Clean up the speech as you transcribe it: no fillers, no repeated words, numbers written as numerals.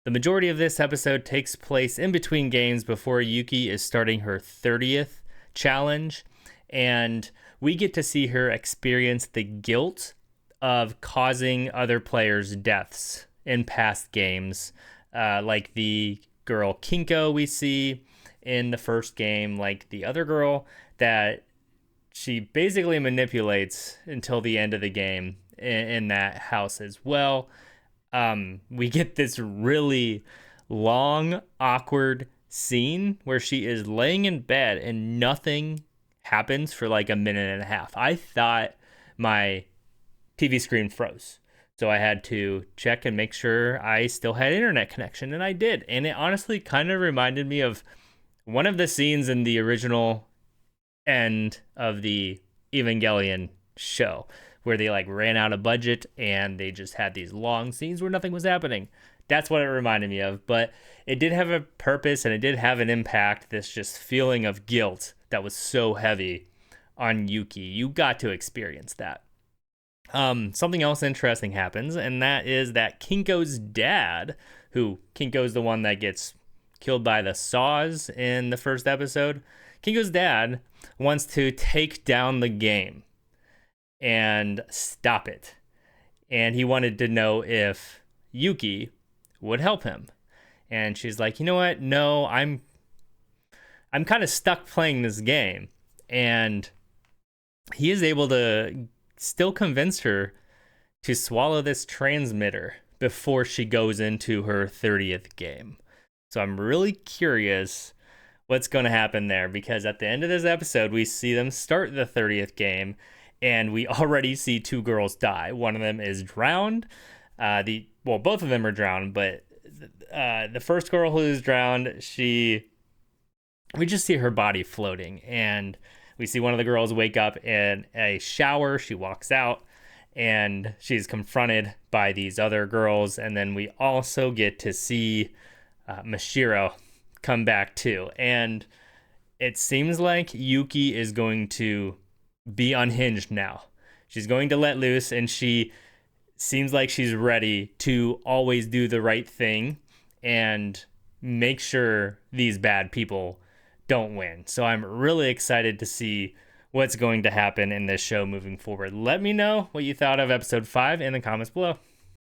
The majority of this episode takes place in between games before Yuki is starting her 30th challenge, and we get to see her experience the guilt of causing other players' deaths in past games, like the girl Kinko we see in the first game, like the other girl that she basically manipulates until the end of the game in that house as well. We get this really long, awkward scene where she is laying in bed and nothing happens for like a minute and a half. I thought my TV screen froze. So I had to check and make sure I still had internet connection, and I did. And it honestly kind of reminded me of one of the scenes in the original end of the Evangelion show, where they like ran out of budget and they just had these long scenes where nothing was happening. That's what it reminded me of. But it did have a purpose and it did have an impact. This just feeling of guilt that was so heavy on Yuki. You got to experience that. Something else interesting happens, and that is that Kinko's dad, who Kinko's the one that gets killed by the saws in the first episode. Kinko's dad wants to take down the game and stop it. And he wanted to know if Yuki would help him. And she's like, you know what? No, I'm kind of stuck playing this game. And he is able to still convince her to swallow this transmitter before she goes into her 30th game. So I'm really curious what's going to happen there, because at the end of this episode, we see them start the 30th game, and we already see two girls die. One of them is drowned. Both of them are drowned, but the first girl who is drowned, we just see her body floating, and we see one of the girls wake up in a shower. She walks out, and she's confronted by these other girls, and then we also get to see Mashiro come back too. And it seems like Yuki is going to be unhinged now. She's going to let loose, and she seems like she's ready to always do the right thing and make sure these bad people don't win. So I'm really excited to see what's going to happen in this show moving forward. Let me know what you thought of episode 5 in the comments below.